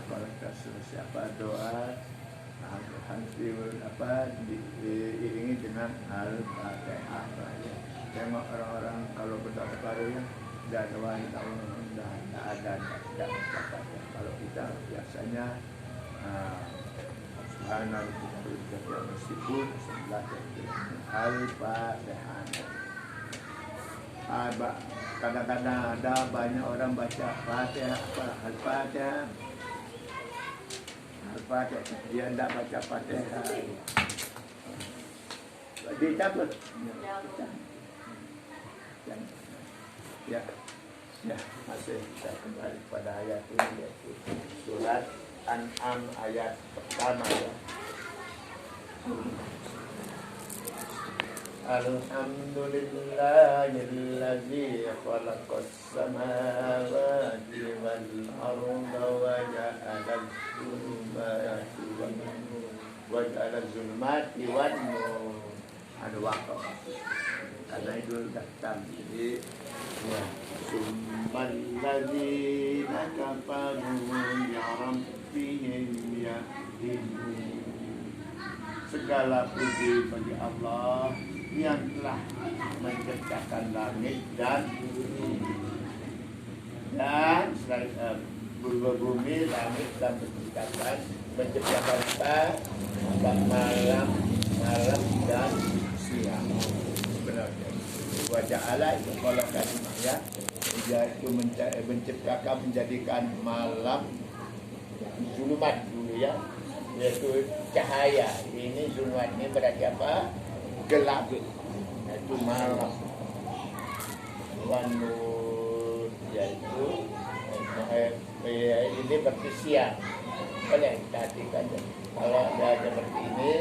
kalau siapa doa harus diiringi dengan Al-Fatihah. Tengok orang-orang kalau berdoa separuh ya doa tidak ada. Kalau kita biasanya subhanallah meskipun sebelah Al-Fatihah. Kadang-kadang ada banyak orang baca Fatihah Al-Fatihah. Dia tidak baca Fatihah. Dicabut. Ya, masih kita kembali pada ayat ini, yaitu surat An'am ayat pertama ya. Alhamdulillahilladzi khalaqas samawati wal arda wa ja'ala zulmati wan nur. Ada waktu karena itu datang jadi summalladzina kafaru ya rabbihim yahdihun. Segala puji bagi Allah yang telah menciptakan langit dan bumi dan bumi, langit dan menciptakan malam dan siang. Sebenarnya wajah Allah itu kalau kalimah ya, yaitu menciptakan, menjadikan malam zulumat dulu ya, yaitu cahaya. Ini zulumat ini berarti apa? Gelap, yaitu malam. Wanur yaitu ini berarti siang. Boleh perhatikan kalau ada seperti ini.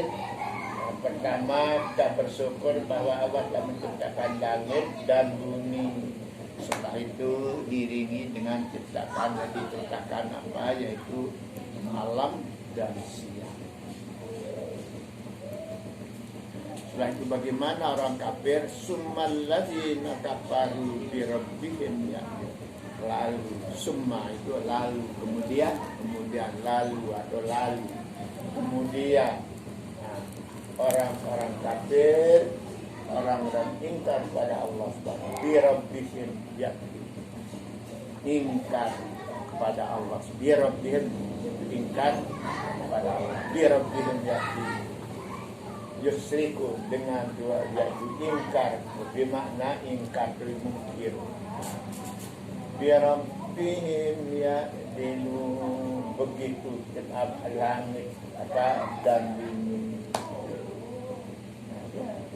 Pertama kita bersyukur bahwa Allah telah menciptakan langit dan bumi. Setelah itu diiringi dengan diciptakan apa, yaitu malam dan siang. Setelah itu bagaimana orang kafir? Summalladzina kafaru bi rabbihim ya. Lalu summa itu lalu, kemudian lalu atau lalu. Kemudian orang-orang kafir, orang-orang ingkar kepada Allah Subhanahu wa taala. Bi rabbihim ya. Ingkar kepada Allah. Bi rabbihim ingkar kepada Allah. Bi rabbihim ya. Yusriku dengan dua yaitu ingkar, bermakna ingkar mungkir. Bi rabbihim ya dinu begitu tetap langit dan bumi.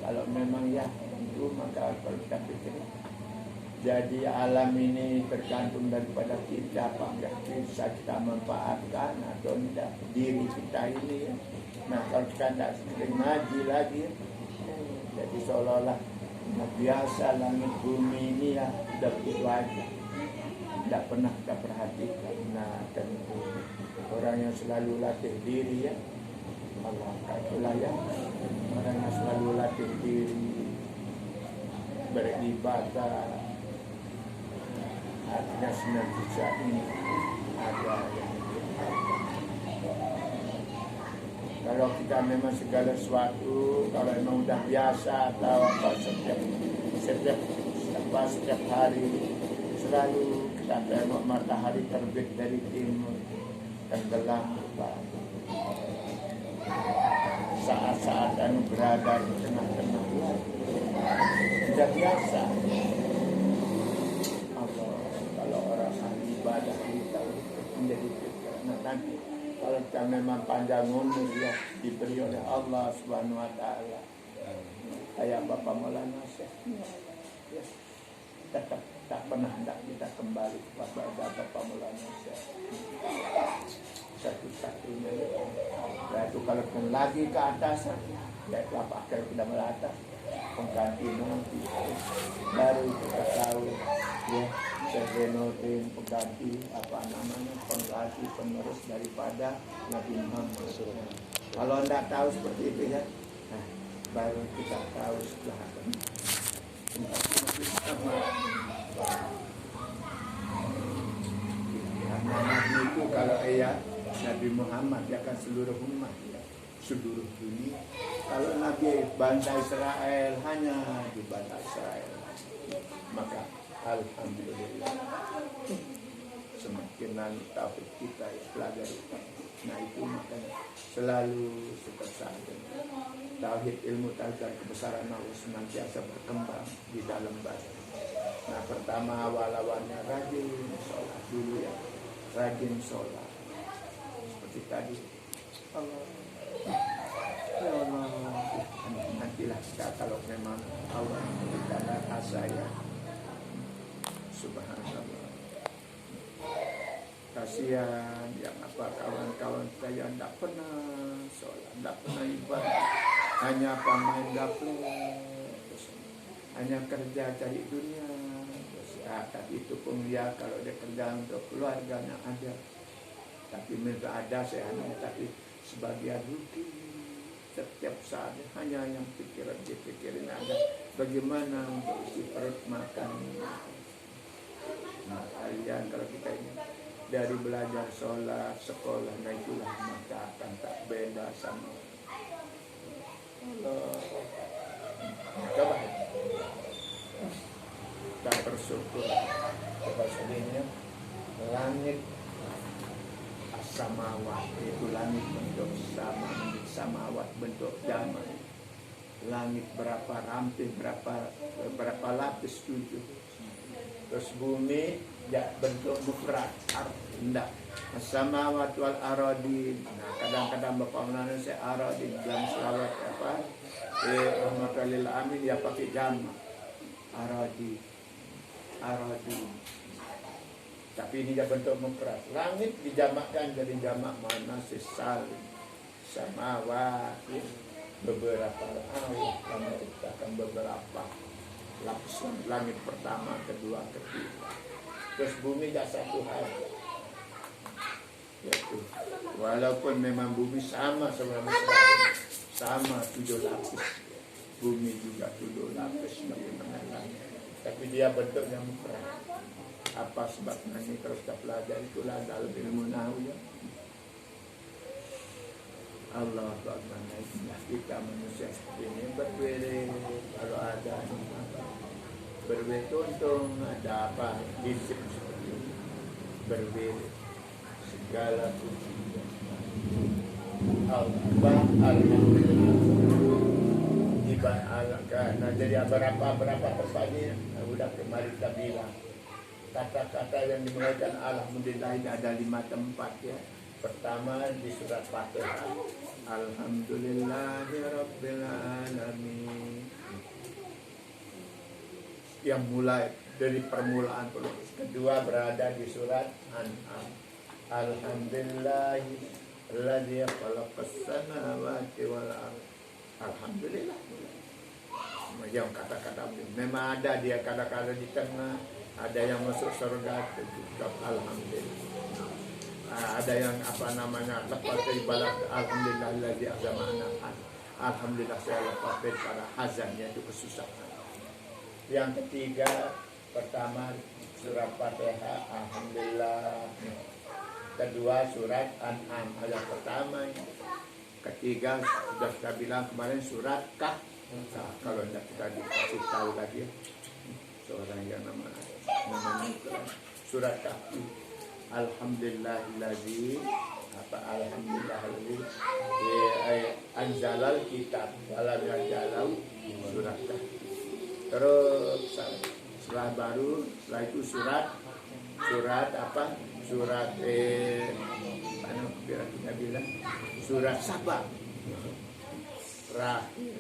Kalau memang ya itu maka kalau kita pikir jadi alam ini tergantung daripada kita, apakah bisa kita manfaatkan atau tidak diri kita ini. Nah kalau kita tidak sering ngaji lagi, jadi seolah-olah biasa langit bumi ini ya sudah begitu aja, tidak pernah kita perhatikan. Nah tentu orang yang selalu latih diri ya, Allah itulah ya, orang yang selalu latih diri beribadah, artinya senantiasa ini ada yang kalau kita memang segala sesuatu kalau memang sudah biasa atau apa setiap hari selalu kita tengok matahari terbit dari timur tenggelam saat-saat berada di tengah-tengah sudah biasa. Kalau orang ahli ibadah kita menjadi nanti kalau kita memang panjang umur ya diberi oleh Allah Subhanahu wa taala. Kayak Bapak Maulana Syekh ya, tetap tak pernah hendak kita kembali kepada Bapak Maulana Syekh. Satu-satunya yaitu kalau lagi ke atas yaitu apa akhir kita melata pengganti nanti baru kita tahu ya Serenotin pengganti apa namanya pengganti penerus daripada Nabi Muhammad. Kalau tidak tahu seperti itu ya, nah, baru kita tahu setelah karena Nabi itu kalau ya Nabi Muhammad ya kan seluruh umat ya, seluruh dunia. Kalau Nabi bangsa Israel hanya di bangsa Israel, maka alhamdulillah semakin nanti tauhid kita ya pelajari. Nah itu makanya selalu seperti saja tauhid, ilmu tauhid dan kebesaran Allah senantiasa berkembang di dalam badan. Nah pertama awal-awalnya rajin sholat dulu ya, rajin sholat seperti tadi. Allah, ya Allah, nantilah kita kalau memang Allah kita rasa ya, subhanallah. Kasihan yang apa kawan-kawan saya tidak pernah sholat, tidak pernah ibadah, hanya main gaplek, hanya kerja cari dunia. Tapi itu pun ya kalau dia kerja untuk keluarganya ada, tapi mereka ada saya tapi sebagian rutin setiap saat hanya yang pikirin ada bagaimana untuk isi perut makan. Nah kalian kalau kita ini dari belajar sholat, sekolah, nah itulah maka akan tak beda sama Allah. Coba kita bersyukur kepada sendirinya langit as-samawat, itu langit bentuk sama, samawat bentuk jamak. Langit berapa ramping, berapa lapis, 7. Terus bumi ya bentuk mufrad, rendah. As-samawat wal aradin. Nah, kadang-kadang Bapak Menanan saya aradin dalam selawat apa? Rahmatul amin ya pakai jamak. Aradin. Tapi ini dia bentuk mufrad. Langit dijamakkan jadi jamak mana salim. Samawat beberapa Allah menciptakan beberapa lapisan langit pertama, kedua, ketiga. Terus bumi tak satu hal. Yaitu walaupun memang bumi sama sama 7 lapis. Bumi juga 7 lapis bagaimana langit. Tapi dia bentuknya mufrad. Apa sebabnya ini terus kita pelajari, itulah dalam ilmu nahwu ya. Allah bagaimana kita manusia seperti ini berbeda. Kalau ada berbeda untung ada apa disip seperti ini berbeda segala puji Allah alhamdulillah. Nah jadi berapa tempatnya udah kemarin kita bilang kata-kata yang dimulakan alhamdulillah ini ada 5 tempat ya. Pertama di surat Fatihah, alhamdulillahirabbil alamin, yang mulai dari permulaan. Kedua berada di surat An'am, alhamdulillahilladzi khalaqas samawati wal ardh. Alhamdulillah. Yang kata-kata memang ada dia kadang-kadang di tengah, ada yang masuk surga tetap alhamdulillah. Ada yang apa namanya lepas dari balak alhamdulillahilladzi azamana. Alhamdulillah saya lepas dari para hazan, yaitu kesusahan. Yang ketiga pertama surat Fatihah alhamdulillah. Kedua surat An'am ayat pertama. Ketiga sudah kita bilang kemarin surat Kahf. Nah, kalau tidak kita dikasih tahu lagi seorang yang namanya surat Kahf. Alhamdulillahilladzi alhamdulillahilladzi anzalal kitab walam yajalau surat Kahf. Terus setelah itu surat apa? Surat kita bilang surat Saba. Terakhir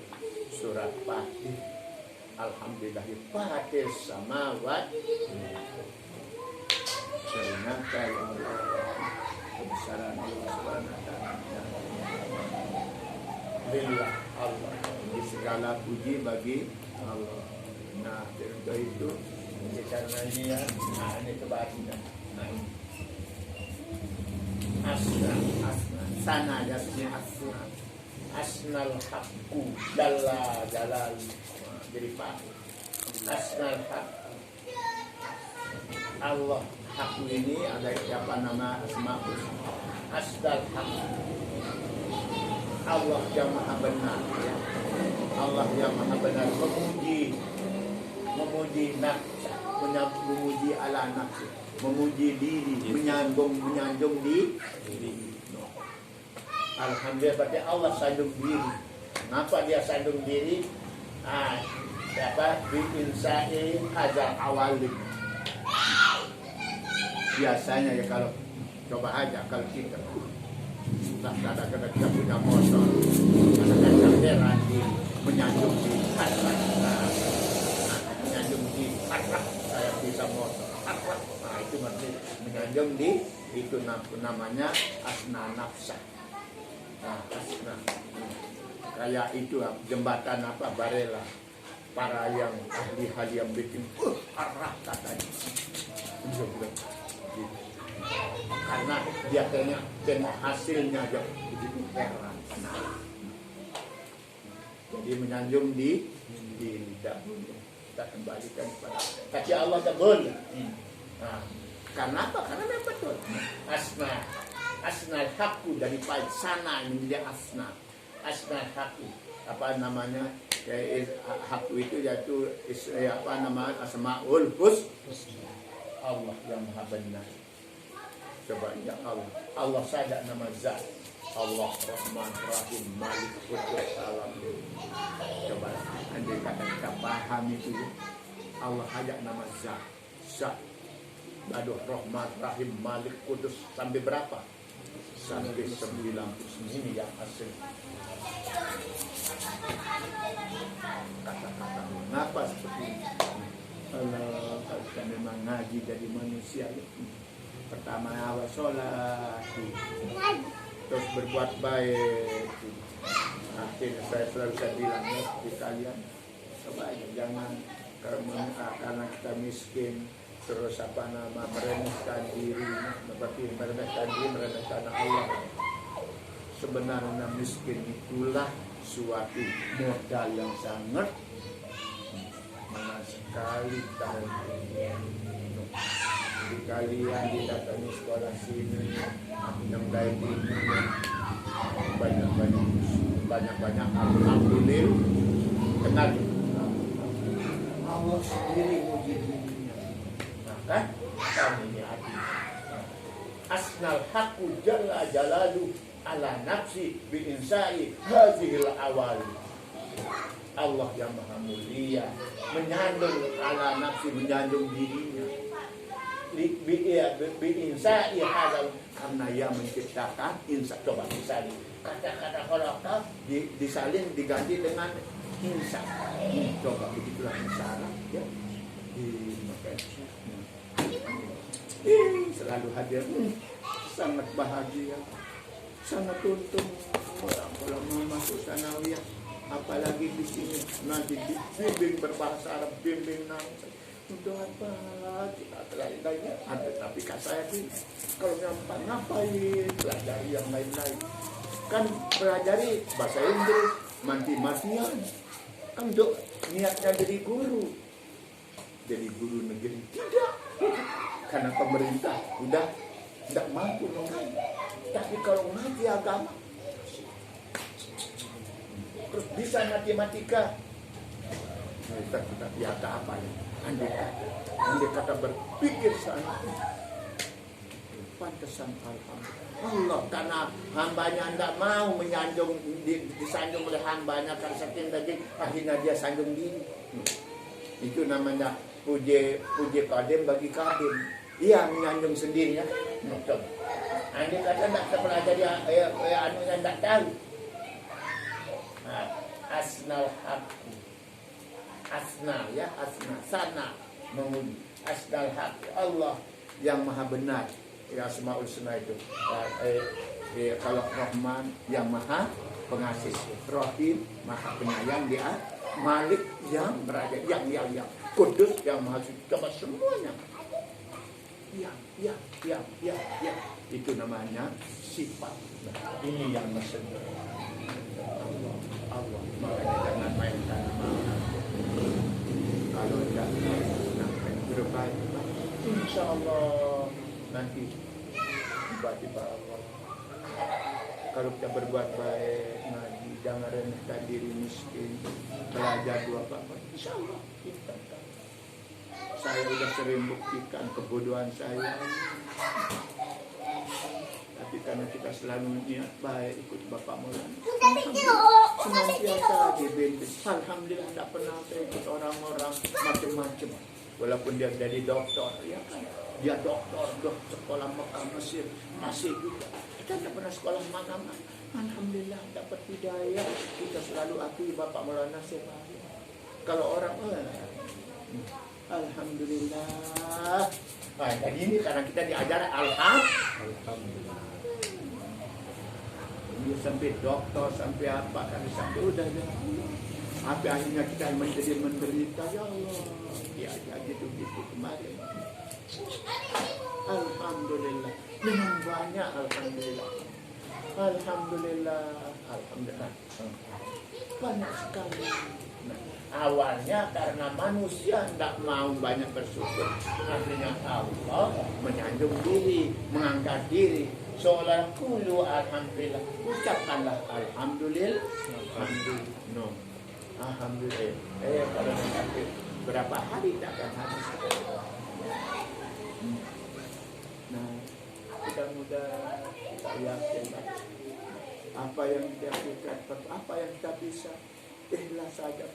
surat Fatih. Alhamdulillah Fatih samawat. Ternyata yang kebesaran Allah Subhanahu wa taala. Lillah Allah. Segala puji bagi Allah. Nah, untuk itu karena ini ya, nah ini kebahagiaan. Nah, asna sana jasnya asnal haqqu jalla jalali. Jadi Pak asnal haq Allah haqqu ini ada apa nama asmaul asdal haq. Allah yang maha benar, ya. Allah yang maha benar memuji nafsu, memuji ala nafsu, memuji diri, menyanjung diri. No. Alhamdulillah, berarti Allah sanjung diri. Kenapa dia sanjung diri? Bi'insai hazal awalin. Biasanya ya kalau coba aja kalau kita kadang-kadang kita punya motor, kadang-kadang heran menyanjung di harap, menyanjung di harap saya bisa motor, harap. Nah itu berarti menyanjung di itu namanya asna nafsa. Nah asna kayak itu jembatan apa Barela, para yang ahli yang bikin harap katanya. Karena dia kayaknya tengok hasilnya aja begitu heran. Jadi menyanjung di tidak boleh. Kita kembalikan kepada kata Allah tak boleh. Nah, karena apa? Karena memang betul. Asnal haqqu dari pahit sana ini dia asna. Asnal haqqu apa namanya? Haqqu itu yaitu apa namanya asmaul husna. Allah yang maha benar. Coba ya Allah saja nama zat. Allah Rahman Rahim Malik Qudus Salam. Coba andai kata kita paham itu, Allah saja nama zat. Aduh Rahman Rahim Malik Qudus sampai berapa? Sampai 90 ini yang asli. Kata-kata kenapa seperti ini? Kalau kita memang ngaji dari manusia itu, pertama awal sholat, terus berbuat baik. Akhirnya saya bilang di kalian, coba aja jangan karena kita miskin terus meremehkan diri, meremehkan Allah. Sebenarnya miskin itulah suatu modal yang sangat sekali tahun ini. Jadi kalian didatangi sekolah sini yang baik ini banyak alhamdulillah kenal Allah sendiri muji dirinya. Maka kami ini hati asnal haqqu jalla jalalu ala nafsi bi'insai hazihil awali. Allah yang maha mulia menyanjung ala nafsi, menyanjung dirinya bi'insai hadal, karena ia menciptakan insa. Coba misalnya kata-kata kolokal disalin diganti dengan insa. Coba begitulah insa ya. Selalu hadir, sangat bahagia, sangat untung orang kalau mau masuk sanawiyah. Apalagi di sini nanti bimbing berbahasa Arab, bimbing untuk apa kita lain-lainnya. Tapi kata saya sih kalau ngapain pelajari yang lain-lain, kan pelajari bahasa Inggris mati-matian kan untuk niatnya jadi guru negeri tidak, karena pemerintah udah tidak mampu mengaji. Tapi kalau ngaji agama terus bisa matematika, kita lihat apa ya? Andai kata berpikir sana, pantesan Allah karena hambanya tidak mau menyanjung, disanjung oleh hambanya karena saking daging, akhirnya dia sanjung diri. Itu namanya puji kadim bagi kadim. Ia menyanjung sendirinya. Andai kata tidak terpelajari anu yang tidak tahu. Asnal haqqu, asna ya, asna sana memuji asnal haqqu, Allah yang maha benar ya, asmaul husna itu kalau Rahman yang maha pengasih, Rahim maha penyayang, dia Malik yang beraja, yang Kudus yang maha suci. Coba semuanya yang itu namanya sifat. Ini yang maksudnya Allah. Makanya jangan mainkan nama Allah. Kalau jangan berbaik, insya Allah nanti tiba-tiba Allah Kalau kita berbuat baik, ngaji, jangan remehkan diri miskin, belajar dua apa, insya Allah kita. Saya sudah sering buktikan kebodohan saya. Tapi karena kita selalu niat baik ikut Bapak Maulana, senantiasa dibimbing. Alhamdulillah tidak pernah saya ikut orang-orang macam-macam. Walaupun dia jadi doktor, ya kan? Dia doktor sekolah Mekah Mesir masih juga. Kita tidak pernah sekolah mana-mana. Alhamdulillah dapat hidayah. Kita selalu akui Bapak Maulana sebagai. Kalau orang alhamdulillah. Nah, jadi ini karena kita diajar alhamdulillah. Dia sampai doktor sampai apa kan sampai udah ya. Apa akhirnya kita menjadi menderita ya Allah. Ya gitu kemarin. Alhamdulillah. Memang banyak alhamdulillah. Alhamdulillah. Banyak sekali. Nah, awalnya karena manusia tidak mau banyak bersyukur, akhirnya Allah menyanjung diri, mengangkat diri. Seolah kulu alhamdulillah, ucapkanlah alhamdulillah, alhamdulillah. Kalau sampai berapa hari tak akan habis. Nah, mudah-mudahan kita yakin apa yang kita lakukan, apa yang kita bisa. Ikhlas saja,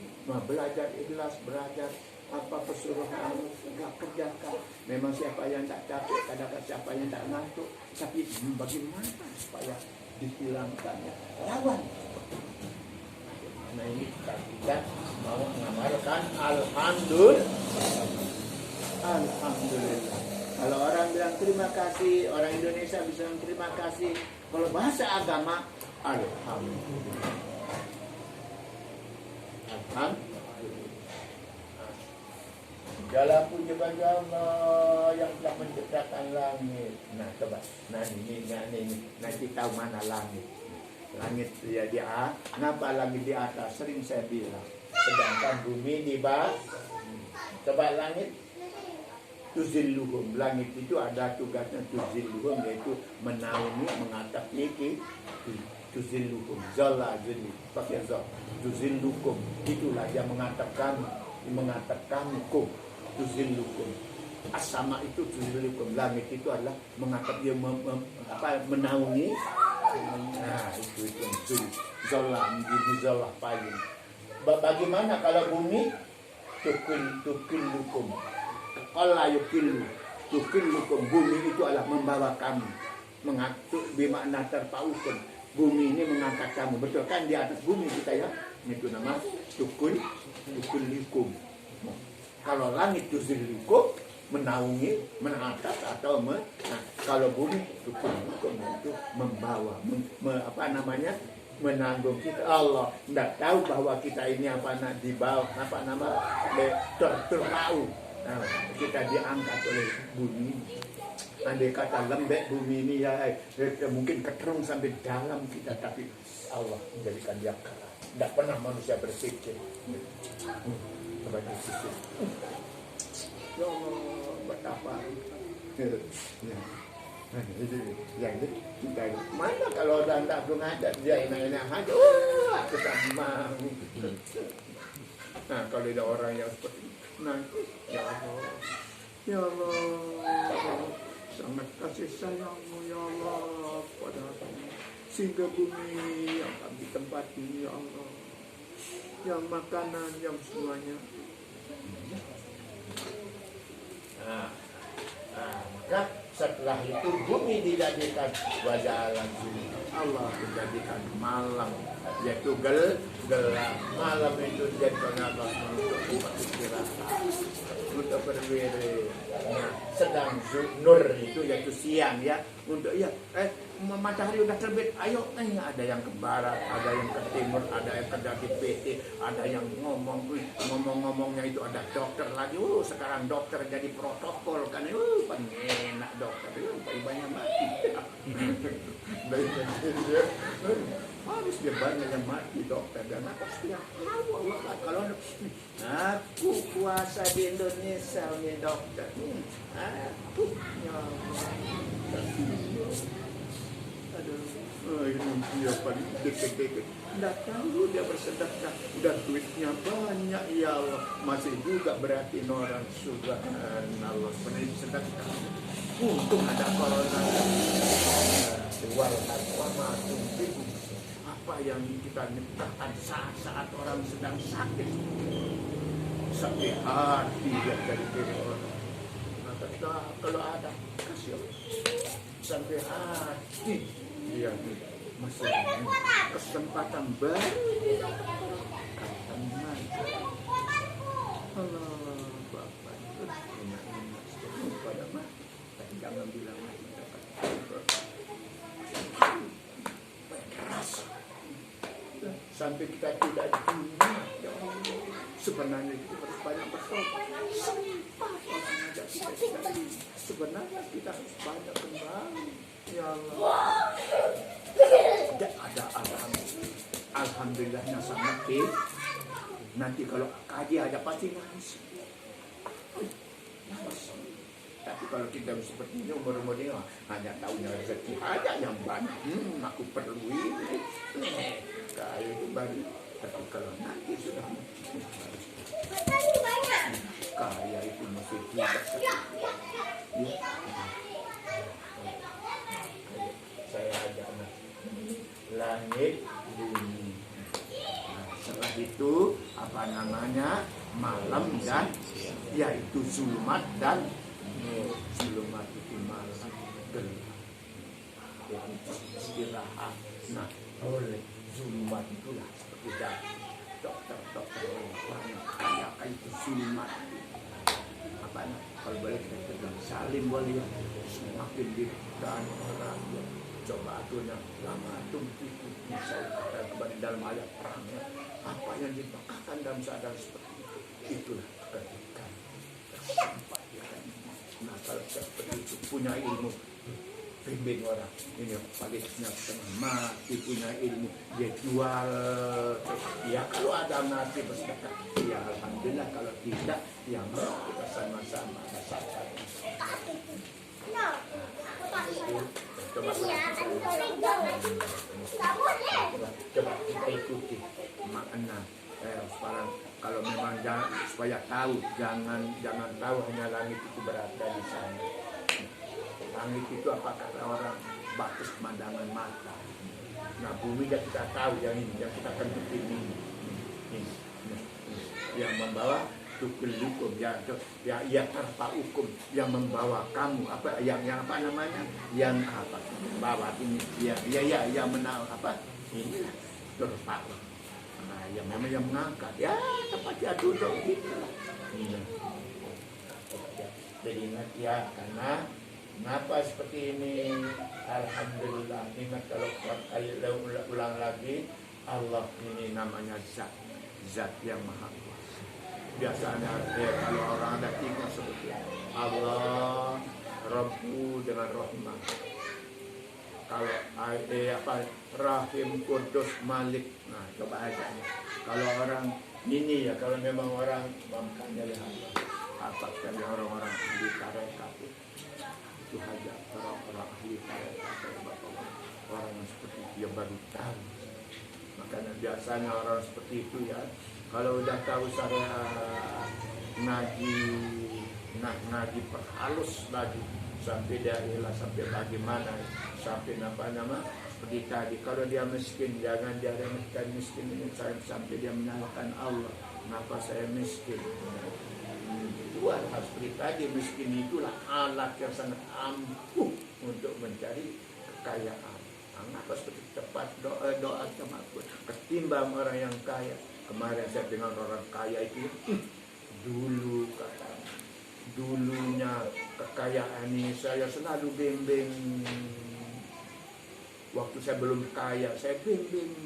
belajar ikhlas, belajar apa pesuruhan, enggak kerjakan. Memang siapa yang tak capek, kadang-kadang siapa yang tak ngantuk, tapi bagaimana supaya dihilangkannya? Lawan. Nah ini kita mau mengamalkan alhamdulillah. Kalau orang bilang terima kasih, orang Indonesia bisa bilang terima kasih. Kalau bahasa agama, alhamdulillah. Segala puji bagi Allah yang telah menciptakan langit. Nah coba, ini nanti tahu mana langit. Langit ya di atas. Kenapa langit di atas? Sering saya bilang. Sedangkan bumi di bawah. Coba langit. Tuzilluhum. Langit itu ada tugasnya tuzilluhum, yaitu menaungi, mengatap iki. Tuzilluhum. Zalla jeli. Pakai zal. Tuzillukum. Itulah yang mengatap kami. Mengatap kami kum. Tuzillukum. As-sama itu tuzillukum. Langit itu adalah mengatap dia menaungi. Nah itu zolah menjadi zolah payung. Bagaimana kalau bumi tukillukum. Allah yukillu tukillukum. Bumi itu adalah membawa kami. Mengatur bermakna terpautkan. Bumi ini mengangkat kamu. Betul kan di atas bumi kita ya. Itu nama tukillukum. Kalau langit tuzillukum, menaungi, mengatas atau kalau bumi itu membawa, menanggung kita. Allah tidak tahu bahwa kita ini di bawah, terpaut. Nah, kita diangkat oleh bumi. Andai kata lembek bumi ini ya, mungkin keterung sampai dalam kita, tapi Allah menjadikan dia kalah. Tidak pernah manusia berpikir. Ya Allah, betapa yang kita mana kalau orang tak ngajar dia enak-enak aja, kita mau. Nah kalau ada orang yang seperti nah, ya Allah, sangat kasih sayangmu ya Allah pada sehingga bumi yang kami tempati ya Allah, yang makanan, yang semuanya. Maka setelah itu bumi dijadikan wajah bumi. Allah menjadikan malam, yaitu gelap. Malam itu dijadikan Allah untuk istirahat, untuk berwiri. Nah, sedang nur itu yaitu siang ya, untuk matahari udah terbit, ayo ada yang ke barat, ada yang ke timur, ada yang ke PT, ada yang ngomongnya itu ada dokter lagi. Sekarang dokter jadi protokol kan, enak dokter, banyak mati. Harus dia banyak yang mati dokter dan apa setiap kalau aku kuasa di Indonesia nih dokter, aku ya Allah. Aduh. dia paling deket-deket. Nggak tahu dia bersedekah, udah duitnya banyak, ya Allah, masih juga berarti orang subhanallah penuh sedekah. Untung ada corona. Wal harwamatum bingung. Apa yang kita nikahkan saat orang sedang sakit, sakit hati dia dari diri orang. Maka kalau ada kasih sampai hati dia masih kesempatan baru teman. Allah Bapak pada mah jangan bilang sampai kita tidak dunia ya Allah. Sebenarnya itu harus banyak bertobat. Sebenarnya kita harus banyak kembali. Ya Allah. Tidak ada alhamdulillahnya sama kita. Nanti kalau kaji ada pasti nangis. Tapi kalau kita seperti ini umur-umur ini hanya tahunya rezeki aja yang banyak. Aku perlu ini. Kayak itu baru. Tapi kalau nanti sudah harus kaya itu masih tidak. Saya ajak anak langit bumi. Setelah itu apa namanya malam dan yaitu zulumat dan zulumat itu malam gelap istirahat. Nah oleh zulumat itulah seperti dokter kayak itu zulumat apa kalau boleh kita bilang salim boleh semakin dan orang coba atunya lama itu saya katakan kembali dalam ayat perangnya apa yang dibakarkan dalam keadaan seperti itulah ketika sampai nah kalau seperti itu punya ilmu bimbing orang ini palisnya setengah mati punya ilmu dia jual ya kalau ada mati bersedekah ya alhamdulillah kalau tidak ya kita sama-sama rasakan. Coba kita ikuti makna sekarang kalau memang jangan, supaya tahu jangan tahu hanya langit itu berada di sana. Langit itu apa kata orang batas pemandangan mata. Nah bumi yang kita tahu yang ini yang kita kentuk ini yang membawa tukul hukum ya terpa hukum yang membawa kamu apa yang apa namanya yang apa bawa ini yang menau apa ini terpa nah yang memang yang mengangkat ya tempat dia duduk gitu jadi ingat ya karena kenapa seperti ini alhamdulillah ingat kalau ulang lagi Allah ini namanya zat yang maha kuasa. Biasanya kalau orang ada tiga seperti Allah, Rabbu dengan Rahman. Kalau apa Rahim, Kudus, Malik. Nah coba aja. Kalau orang ini ya kalau memang orang mampunya ya Allah. Apa kali orang-orang ahli tarekat itu hanya orang-orang ahli tarekat orang yang seperti itu yang baru tahu. Makanya biasanya orang seperti itu ya. Kalau udah tahu saya ngaji perhalus lagi sampai daerah sampai bagaimana sampai apa nama seperti tadi kalau dia miskin jangan dia remehkan miskin ini sampai dia menyalahkan Allah kenapa saya miskin Tuhan harus seperti tadi miskin itulah alat yang sangat ampuh untuk mencari kekayaan. Kenapa seperti tepat doa sama aku ketimbang orang yang kaya. Kemarin saya dengan orang kaya itu dulu dulunya kekayaan ini saya selalu bimbing waktu saya belum kaya saya bimbing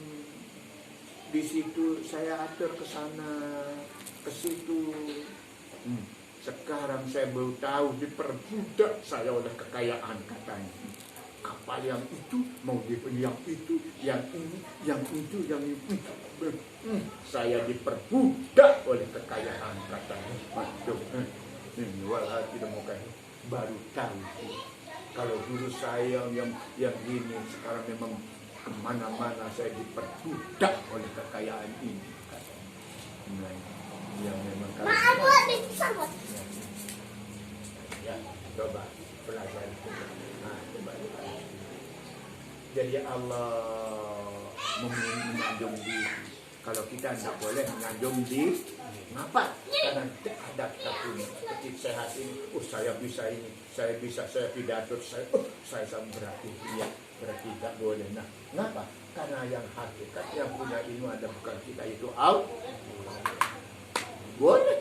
di situ saya atur ke sana ke situ sekarang saya baru tahu diperbudak saya oleh kekayaan katanya kapal yang itu mau yang itu yang ini yang itu yang itu saya diperbudak oleh kekayaan katanya waduh ini walau tidak mau kayak baru tahu kalau dulu saya yang gini sekarang memang kemana-mana saya diperbudak oleh kekayaan ini. Nah, yang memang kalau ya, coba pelajari. Nah, coba. Jadi Allah menyanjung diri. Kalau kita tidak boleh menyanjung diri, ngapa? Karena tidak ada kita punya seperti sehat ini. Saya bisa ini, saya bisa, saya pidato, saya berarti iya, berarti tidak boleh. Nah, ngapa? Karena yang hakikat yang punya ilmu ada bukan kita, itu Allah. Boleh,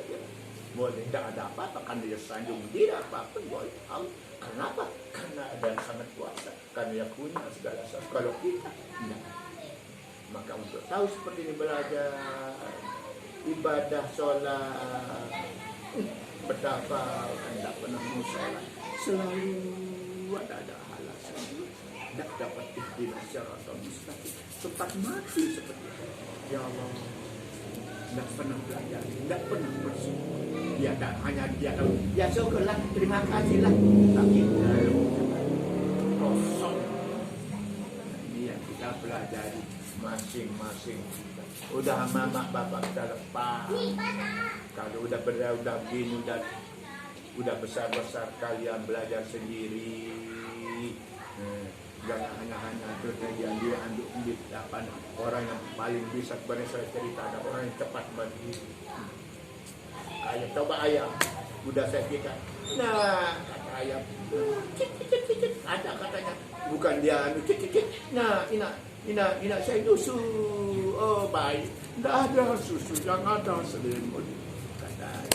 boleh, tidak ada apa-apa. Karena dia sanjung diri apapun boleh Allah. Kenapa? Karena ada yang sangat kuasa. Karena yang punya segala sesuatu. Kalau kita tidak. Maka untuk tahu seperti ini belajar ibadah, sholat, betapa tidak pernah mau sholat, selalu ada alasan, tidak dapat ikhtiar syaratul mustaqim, sempat mati seperti itu. Ya Allah, tidak pernah belajar, tidak pernah bersyukur. Ya, tak hanya dia tahu, ya syukurlah, terima kasihlah, tapi kosong. Ini yang kita pelajari masing-masing. Udah mama bapak kita lepas. Kalau udah begini, udah besar-besar kalian belajar sendiri. Jangan hanya terus dia anduk apa orang yang paling bisa kepada saya cerita, ada orang yang cepat berdiri. Ayah coba ayam, udah saya kita. Nah, kata ayam, ada katanya, bukan dia anu cicit. Nah, Ina saya susu. Oh baik, tidak ada susu, yang ada selimut. Kata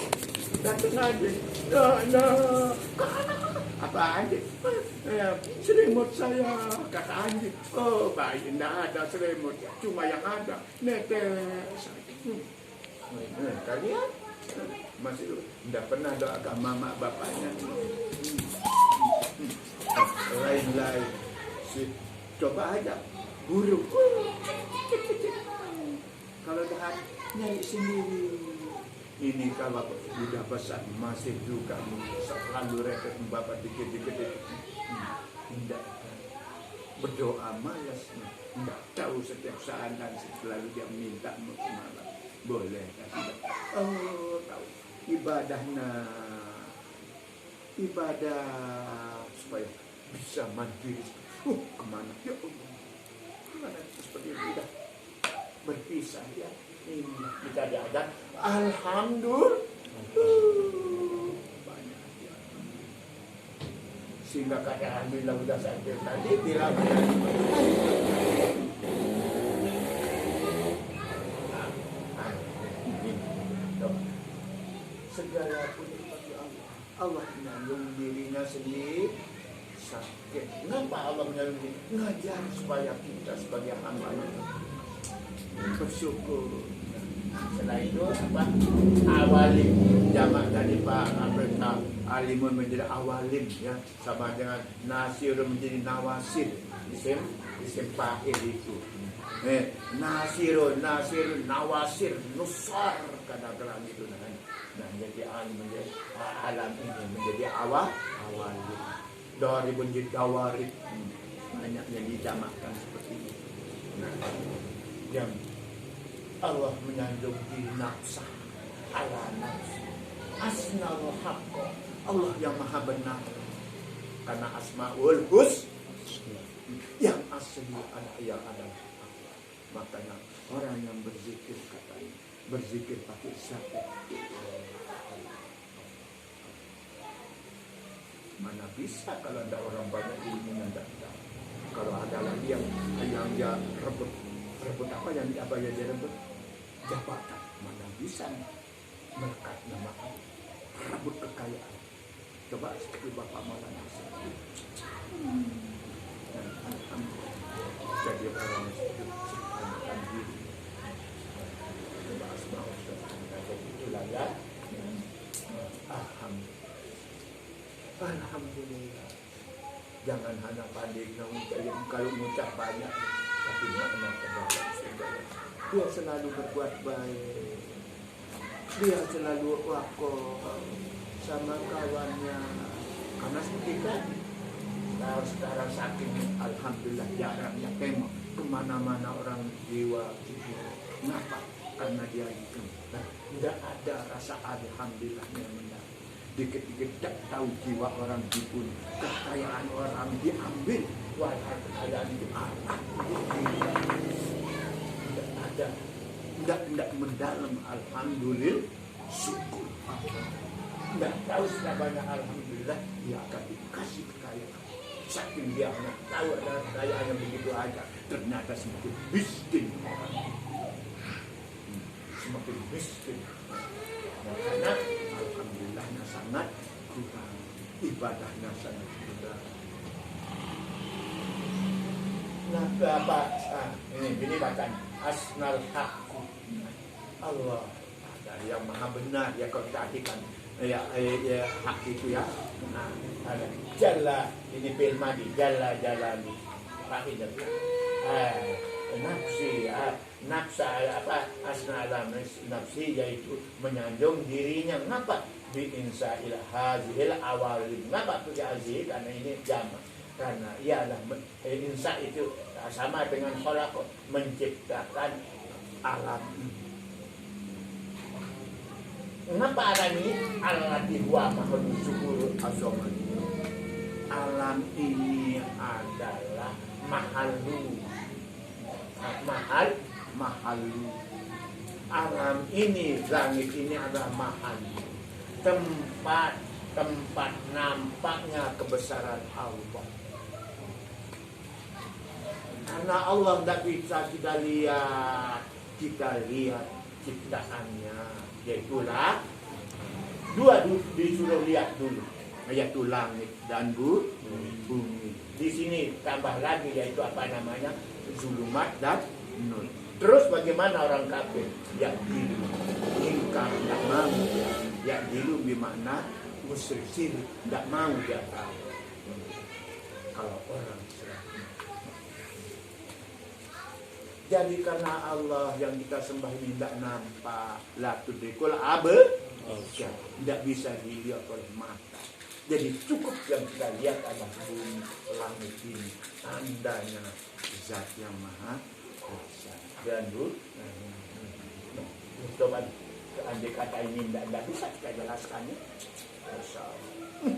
datang aja. Nah, apa aja? Selimut saya, kata anjing. Oh baik, tidak ada selimut, cuma yang ada netes. Kalian masih tidak pernah doakan mama bapaknya. Lain-lain, coba aja. Burung, kalau dah nyari sendiri. Ini kalau sudah besar masih juga selalu repot bapak dikit-dikit. Tidak berdoa malas, tidak tahu setiap saat dan selalu dia minta malam. Boleh kasih. Oh tahu ibadahnya, ibadah supaya bisa mandiri. Kemana? Ya Allah. Seperti itu sudah berpisah ya. Ini kita diajar. Alhamdulillah. Banyak ya. Sehingga kata alhamdulillah sudah sampai tadi bila segala pun bagi Allah. Allah menanggung dirinya sendiri. Sakit. Kenapa Allah menyalurkan? Ngajar supaya kita sebagai hamba-Nya bersyukur. Setelah itu apa? Awalim. Jamak tadi Pak Abdullah alimun menjadi awalim ya, sama dengan nasirun menjadi nawasir. Isim fa'il itu. Nasirun nawasir nusar kadang-kadang itu nah jadi alim menjadi alam ini menjadi awalim. Dari menjadi dawarid, banyak yang dijamakkan seperti itu. Nah, yang Allah menyanjung diri nafsah ala nafsi asnal haqqa, Allah yang maha benar karena asmaul husna yang asli yang ada. Makanya orang yang berzikir katanya berzikir pakai siapa? Mana bisa kalau ada orang banyak ilmu yang tidak. Kalau ada lagi yang dia rebut apa yang dia rebut jabatan, mana bisa melekat nama rebut kekayaan. Coba seperti Bapak Maulana jadi orang seperti diri. Coba asma itulah ya. Alhamdulillah. Jangan hanya pandai kalau mengucap banyak, tapi makna terdalam segala. Dia selalu berbuat baik. Dia selalu wakoh sama kawannya. Karena seperti kan Kalau sekarang saking alhamdulillah jarangnya tembak kemana-mana orang jiwa kenapa? Karena dia itu tidak ada rasa alhamdulillahnya mendalam. Dikit-dikit tak tahu jiwa orang dibunuh, kekayaan orang diambil, walau kekayaan itu anak tidak ada, tidak mendalam alhamdulillah syukur. Tidak tahu sudah banyak alhamdulillah dia akan dikasih kekayaan. Saking dia nggak tahu ada kekayaan yang begitu aja, ternyata semakin miskin orang, semakin miskin. Karena alhamdulillahnya sangat kurang, ibadahnya sangat kurang. Nah, apa? Ini bacaan asnal hakku. Allah ada yang maha benar ya, kalau kita artikan ya hak itu ya. Nah, ada jalla, ini fi'il madhi, jalla jalali. Fa'idah. Nafsi, nafsa apa? Asna ala nafsi, yaitu menyanjung dirinya. Ngapa? Bi insa'il hazil awalin. Ngapa tuh hazil? Karena ini jamak. Karena ialah insa itu sama dengan khalaq, menciptakan alam. Mengapa alam ini? Allati huwa mahal syukur azaman. Alam ini adalah mahalu. Mahalu. Alam ini, langit ini adalah mahal. Tempat nampaknya kebesaran Allah. Karena Allah tidak bisa kita lihat ciptaannya. Yaitulah dua disuruh lihat dulu, yaitu langit dan bumi. Di sini tambah lagi yaitu apa namanya, zulumat dan nur. Terus bagaimana orang kafir? Ya dilu, ingkar, tidak mau. Ya dilu bermakna musyrik, tidak mau dia tahu. Kalau orang jadi karena Allah yang kita sembah ini tidak nampak, la tudrikul absar, tidak bisa dilihat oleh mata. Jadi cukup yang kita lihat adalah bumi, langit ini, tandanya zat yang maha kuasa. Dan coba andai kata ini tidak bisa kita jelaskannya. Masya Allah.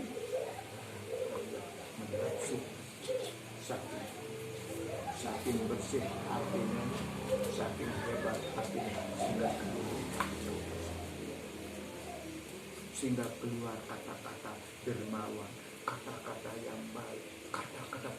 Saking bersih hatinya, saking hebat hatinya, sehingga keluar kata-kata dermawan, kata-kata yang baik, kata-kata